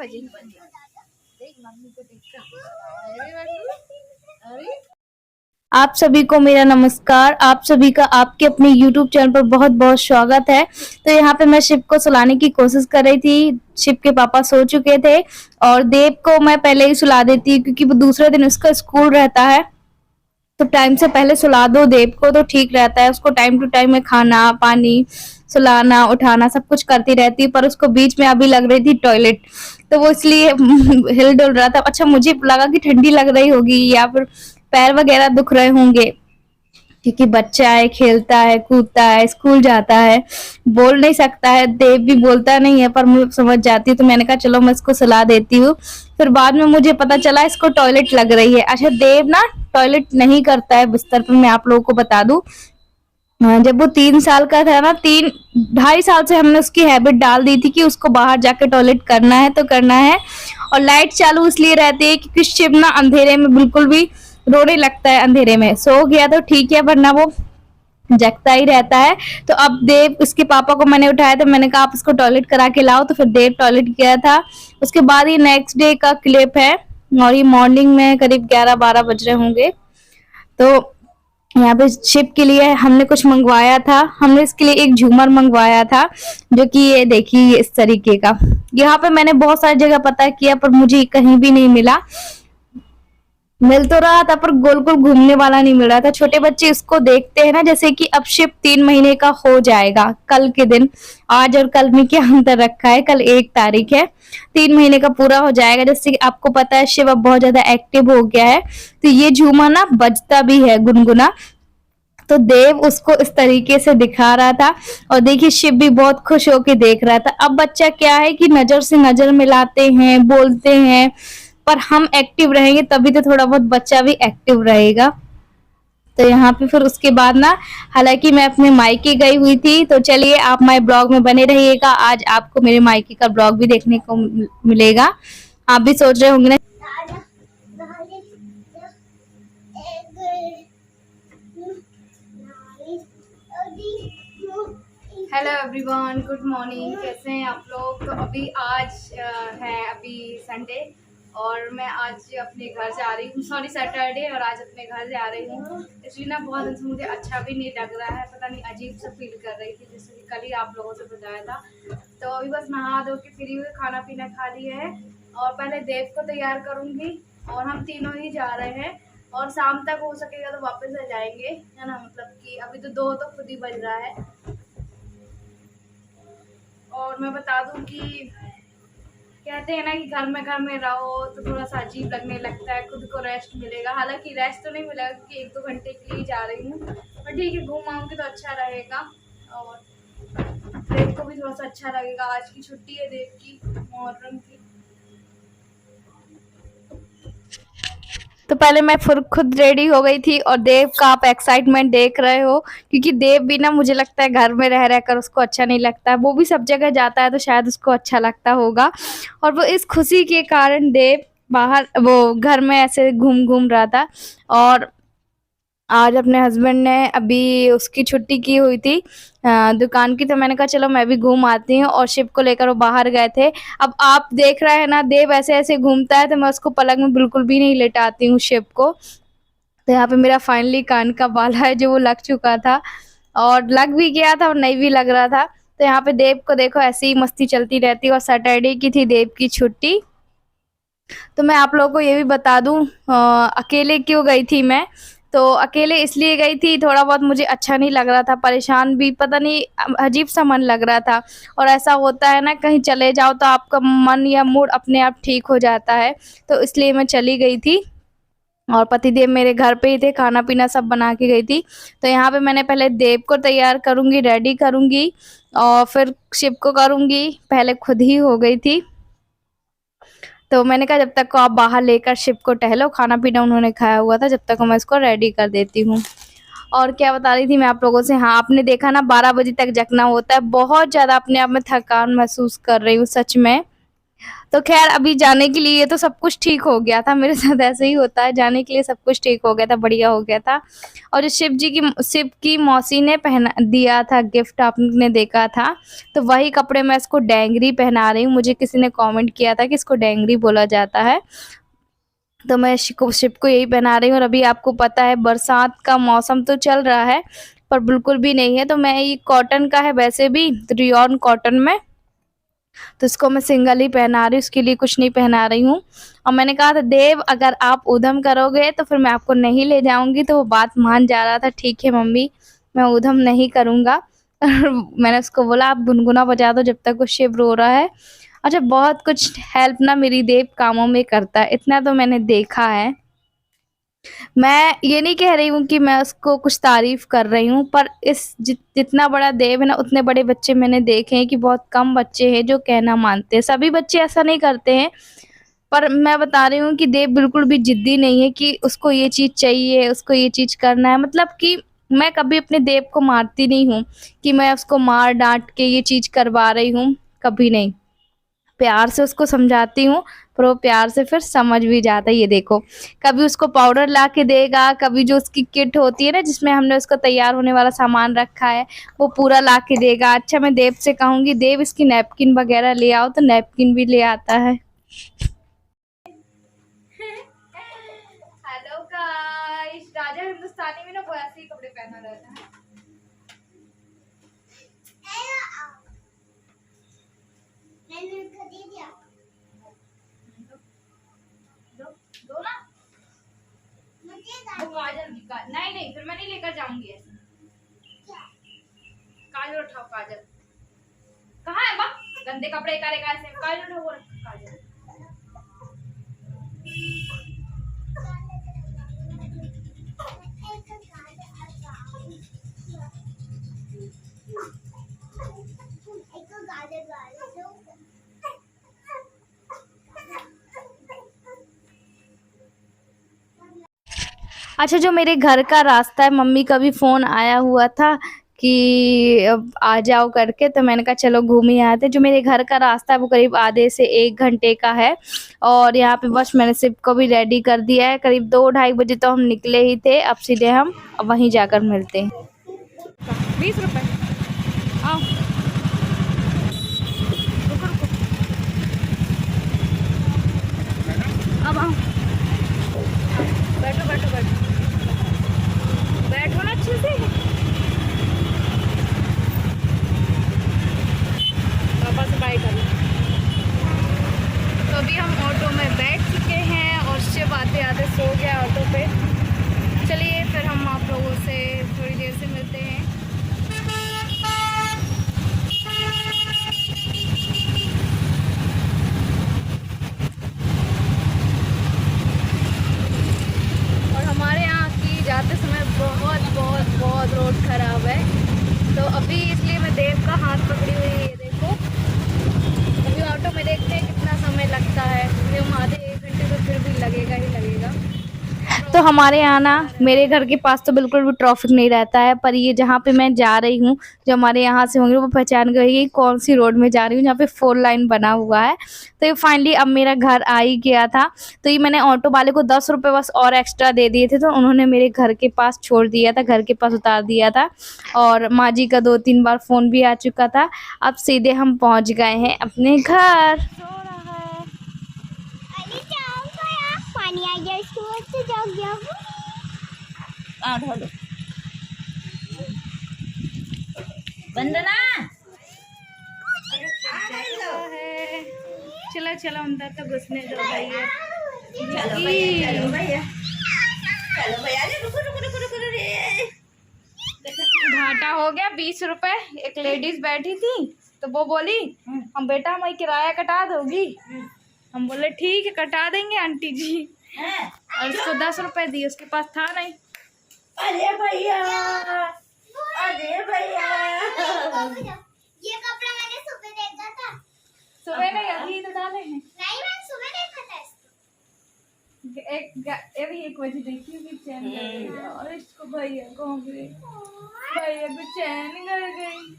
बजे ही बजे। देख मम्मी को देख अरे आप सभी को मेरा नमस्कार। आप सभी का आपके अपने YouTube चैनल पर बहुत बहुत स्वागत है। तो यहाँ पे मैं शिव को सुलाने की कोशिश कर रही थी। शिव के पापा सो चुके थे और देव को मैं पहले ही सुला देती क्योंकि वो दूसरे दिन उसका स्कूल रहता है, तो टाइम से पहले सुला दो देव को तो ठीक रहता है। उसको टाइम टू टाइम में खाना पानी सुलाना उठाना सब कुछ करती रहती है, पर उसको बीच में अभी लग रही थी टॉयलेट, तो वो इसलिए हिल डुल रहा था। अच्छा, मुझे लगा कि ठंडी लग रही होगी या फिर पैर वगैरह दुख रहे होंगे, क्योंकि बच्चा है, खेलता है, कूदता है, स्कूल जाता है, बोल नहीं सकता है। देव भी बोलता नहीं है, पर मैं समझ जाती हूँ, तो मैंने कहा चलो मैं इसको सुला देती हूँ। फिर बाद में मुझे पता चला इसको टॉयलेट लग रही है। अच्छा, देव ना टॉयलेट नहीं करता है बिस्तर पर, मैं आप लोगों को बता दूं। जब वो 3 साल का था ना, 3 ढाई साल से हमने उसकी हैबिट डाल दी थी कि उसको बाहर जाके टॉयलेट करना है तो करना है। और लाइट चालू इसलिए रहती है क्योंकि शिव ना अंधेरे में बिल्कुल भी रोने लगता है। अंधेरे में सो गया तो ठीक है, वरना वो जगता ही रहता है। तो अब देव, उसके पापा को मैंने उठाया तो मैंने कहा आप इसको टॉयलेट करा के लाओ, तो फिर देव टॉयलेट गया था। उसके बाद ये नेक्स्ट डे का क्लिप है और ये मॉर्निंग में करीब 11-12 बज रहे होंगे। तो यहाँ पे शिप के लिए हमने कुछ मंगवाया था। हमने इसके लिए एक झूमर मंगवाया था, जो कि ये देखिए इस तरीके का। यहाँ पे मैंने बहुत सारी जगह पता किया पर मुझे कहीं भी नहीं मिला। मिल तो रहा था पर गोल गोल घूमने वाला नहीं मिल रहा था। छोटे बच्चे इसको देखते हैं ना, जैसे कि अब शिव 3 महीने का हो जाएगा कल के दिन। आज और कल में क्या अंतर रखा है, कल 1 तारीख है, 3 महीने का पूरा हो जाएगा। जैसे कि आपको पता है शिव अब बहुत ज्यादा एक्टिव हो गया है, तो ये झूमर ना बजता भी है गुनगुना। तो देव उसको इस तरीके से दिखा रहा था और देखिए शिव भी बहुत खुश होके देख रहा था। अब बच्चा क्या है कि नजर से नजर मिलाते हैं, बोलते हैं, पर हम एक्टिव रहेंगे तभी तो थोड़ा बहुत बच्चा भी एक्टिव रहेगा। तो यहाँ पे फिर उसके बाद ना, हालांकि मैं अपने मायके गई हुई थी, तो चलिए आप माय ब्लॉग में बने रहिएगा। आज आपको मेरे मायके का ब्लॉग भी देखने को मिलेगा। आप भी सोच रहे होंगे ना। Hello everyone, good morning. कैसे हैं आप लोग? तो अभी आज अभी संडे और मैं आज अपने घर जा रही हूँ, सॉरी सैटरडे, और आज अपने घर जा रही हूँ। इसलिए ना बहुत दिन से मुझे अच्छा भी नहीं लग रहा है, पता नहीं अजीब सा फील कर रही थी, जैसे कि कल ही आप लोगों से बताया था। तो अभी बस नहा धो के फ्री हुए, खाना पीना खा लिया है और पहले देव को तैयार करूँगी और हम तीनों ही जा रहे हैं। और शाम तक हो सकेगा तो वापस आ जाएंगे, है ना। मतलब कि अभी तो 2 तो खुद ही बज रहा है। और मैं बता दूं कि कहते हैं ना कि घर में रहो तो थोड़ा सा अजीब लगने लगता है, खुद को रेस्ट मिलेगा। हालांकि रेस्ट तो नहीं मिलेगा क्योंकि 1-2 घंटे के लिए जा रही हूँ, पर ठीक है, घूम आऊँगी तो अच्छा रहेगा और देव को भी थोड़ा सा अच्छा लगेगा। आज की छुट्टी है देव की, मुहर्रम की। तो पहले मैं फिर खुद रेडी हो गई थी और देव का आप एक्साइटमेंट देख रहे हो, क्योंकि देव भी ना, मुझे लगता है घर में रह रहकर उसको अच्छा नहीं लगता है। वो भी सब जगह जाता है तो शायद उसको अच्छा लगता होगा, और वो इस खुशी के कारण देव बाहर, वो घर में ऐसे घूम घूम रहा था। और आज अपने हस्बैंड ने अभी उसकी छुट्टी की हुई थी दुकान की, तो मैंने कहा चलो मैं भी घूम आती हूँ, और शिव को लेकर वो बाहर गए थे। अब आप देख रहे हैं ना, देव ऐसे ऐसे घूमता है तो मैं उसको पलंग में बिल्कुल भी नहीं लेटाती हूँ शिव को। तो यहाँ पे मेरा फाइनली कान का बाला है जो वो लग चुका था, और लग भी गया था और नहीं भी लग रहा था। तो यहाँ पे देव को देखो ऐसी ही मस्ती चलती रहती है। और सैटरडे की थी देव की छुट्टी। तो मैं आप लोगों को ये भी बता दूं, अकेले क्यों गई थी मैं। तो अकेले इसलिए गई थी, थोड़ा बहुत मुझे अच्छा नहीं लग रहा था, परेशान भी, पता नहीं अजीब सा मन लग रहा था। और ऐसा होता है ना, कहीं चले जाओ तो आपका मन या मूड अपने आप ठीक हो जाता है, तो इसलिए मैं चली गई थी। और पतिदेव मेरे घर पे ही थे, खाना पीना सब बना के गई थी। तो यहाँ पे मैंने पहले देव को तैयार करूँगी, रेडी करूँगी, और फिर शिव को करूँगी। पहले खुद ही हो गई थी। तो मैंने कहा जब तक को आप बाहर लेकर शिव को टहलो, खाना पीना उन्होंने खाया हुआ था, जब तक मैं इसको रेडी कर देती हूँ। और क्या बता रही थी मैं आप लोगों से, हाँ आपने देखा ना 12 बजे तक जगना होता है, बहुत ज़्यादा अपने आप में थकान महसूस कर रही हूँ सच में। तो खैर अभी जाने के लिए तो सब कुछ ठीक हो गया था, मेरे साथ ऐसे ही होता है, जाने के लिए सब कुछ ठीक हो गया था, बढ़िया हो गया था। और जो शिव की मौसी ने पहना दिया था गिफ्ट, आपने देखा था, तो वही कपड़े मैं इसको डेंगरी पहना रही हूँ। मुझे किसी ने कमेंट किया था कि इसको डेंगरी बोला जाता है, तो मैं शिव को यही पहना रही हूँ। और अभी आपको पता है बरसात का मौसम तो चल रहा है, पर बिल्कुल भी नहीं है, तो मैं ये कॉटन का है वैसे भी, रियॉन कॉटन में, तो इसको मैं सिंगल ही पहना रही हूँ, उसके लिए कुछ नहीं पहना रही हूँ। और मैंने कहा था देव अगर आप उधम करोगे तो फिर मैं आपको नहीं ले जाऊँगी, तो वो बात मान जा रहा था, ठीक है मम्मी मैं उधम नहीं करूँगा। और मैंने उसको बोला आप गुनगुना बजा दो जब तक वो शिव रो रहा है। अच्छा बहुत कुछ हेल्प ना मेरी देव कामों में करता है, इतना तो मैंने देखा है। मैं ये नहीं कह रही हूँ कि मैं उसको कुछ तारीफ कर रही हूँ, पर जितना बड़ा देव है ना, उतने बड़े बच्चे मैंने देखे हैं कि बहुत कम बच्चे हैं जो कहना मानते हैं। सभी बच्चे ऐसा नहीं करते हैं, पर मैं बता रही हूँ कि देव बिल्कुल भी जिद्दी नहीं है कि उसको ये चीज़ चाहिए, उसको ये चीज़ करना है। मतलब कि मैं कभी अपने देव को मारती नहीं हूँ कि मैं उसको मार डांट के ये चीज़ करवा रही हूँ, कभी नहीं। प्यार से उसको समझाती हूँ, पर वो प्यार से फिर समझ भी जाता है। ये देखो, कभी उसको पाउडर ला के देगा, कभी जो उसकी किट होती है ना जिसमें हमने उसका तैयार होने वाला सामान रखा है, वो पूरा ला के देगा। अच्छा मैं देव से कहूँगी देव इसकी नैपकिन वगैरह ले आओ, तो नैपकिन भी ले आता है। हेलो गाइस, राजा हिंदुस्तानी में ना वो ऐसे ही कपड़े पहना रहता है। दो दो ना, वो काजल की नहीं नहीं फिर मैं नहीं लेकर जाऊंगी ऐसे। काजल उठाओ, काजल कहाँ है बा, गंदे कपड़े करेगा ऐसे, काजल उठाओ, वो रखो काजल। अच्छा जो मेरे घर का रास्ता है, मम्मी का भी फ़ोन आया हुआ था कि अब आ जाओ करके, तो मैंने कहा चलो घूम ही आते हैं। जो मेरे घर का रास्ता है वो करीब आधे से 1 घंटे का है, और यहाँ पे बस मैंने शिव को भी रेडी कर दिया है। करीब 2 ढाई बजे तो हम निकले ही थे, अब सीधे हम वहीं जाकर मिलते हैं। 20 रुपए, आओ रुको रुको, अब आओ, बैठो बैठो बैठो, बैठो ना अच्छे से, पापा से बाय करो। तो अभी हम ऑटो में बैठ चुके हैं और शिव आते आते सो गया ऑटो पे। चलिए फिर हम आप लोगों से थोड़ी देर से मिलते हैं। और हमारे यहाँ की जाते समय बहुत बहुत बहुत रोड खराब है, तो अभी इसलिए मैं देव का हाथ पकड़ी हुई है। ये देखो अभी ऑटो में देखते हैं कितना समय लगता है, हम आधे 1 घंटे तो फिर भी लगेगा ही लगेगा। तो हमारे यहाँ ना मेरे घर के पास तो बिल्कुल भी ट्रैफिक नहीं रहता है, पर ये जहाँ पे मैं जा रही हूँ, जो हमारे यहाँ से होंगे वो पहचान गए ये कौन सी रोड में जा रही हूँ, जहाँ पे 4 लाइन बना हुआ है। तो ये फाइनली अब मेरा घर आ ही गया था, तो ये मैंने ऑटो वाले को 10 रुपये बस और एक्स्ट्रा दे दिए थे, तो उन्होंने मेरे घर के पास छोड़ दिया था, घर के पास उतार दिया था। और माँ जी का 2-3 बार फ़ोन भी आ चुका था। अब सीधे हम पहुँच गए हैं अपने घर। पानी आ गया, इसको से जाग गया वो। ढोलो वंदना चलो चलो अंदर तो घुसने दो भैया। चलो भैया चलो भैया चलो भैया, अरे रुको रुको रुको रुको रे। घाटा हो गया 20 रुपए। एक लेडीज बैठी थी तो वो बोली हम बेटा मैं किराया कटा दोगी, हम बोले ठीक है कटा देंगे आंटी जी, और उसको 10 रुपए दिए, उसके पास था नहीं। अरे भैया अरे भैया, ये कपड़ा मैंने सुबह देखा था। सुबह नहीं अभी तो डाले हैं। नहीं मैंने सुबह देखा था इसको। अभी 1 बजे देखी भी चैन कर गई, और इसको भैया को गई, भैया को चैन कर गई।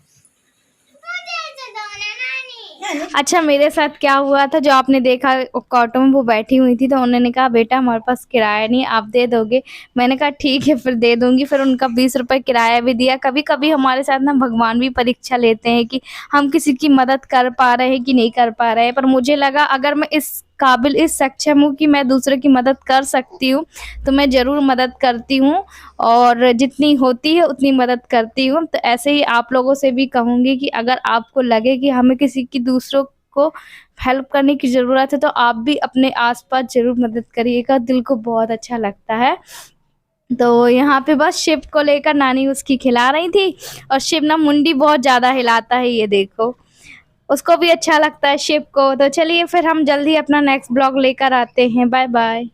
अच्छा, मेरे साथ क्या हुआ था, जो आपने देखा ऑटो में वो बैठी हुई थी, तो उन्होंने कहा बेटा हमारे पास किराया नहीं है, आप दे दोगे? मैंने कहा ठीक है फिर दे दूंगी। फिर उनका 20 रुपए किराया भी दिया। कभी कभी हमारे साथ ना भगवान भी परीक्षा लेते हैं कि हम किसी की मदद कर पा रहे हैं कि नहीं कर पा रहे हैं। पर मुझे लगा अगर मैं इस काबिल, इस सक्षम हूँ कि मैं दूसरे की मदद कर सकती हूँ, तो मैं ज़रूर मदद करती हूँ और जितनी होती है उतनी मदद करती हूँ। तो ऐसे ही आप लोगों से भी कहूँगी कि अगर आपको लगे कि हमें किसी की, दूसरों को हेल्प करने की ज़रूरत है, तो आप भी अपने आस-पास ज़रूर मदद करिएगा, दिल को बहुत अच्छा लगता है। तो यहाँ पे बस शिव को लेकर नानी उसकी खिला रही थी, और शिव ना मुंडी बहुत ज़्यादा हिलाता है, ये देखो। उसको भी अच्छा लगता है शिव को। तो चलिए फिर हम जल्दी अपना नेक्स्ट ब्लॉग लेकर आते हैं। Bye bye.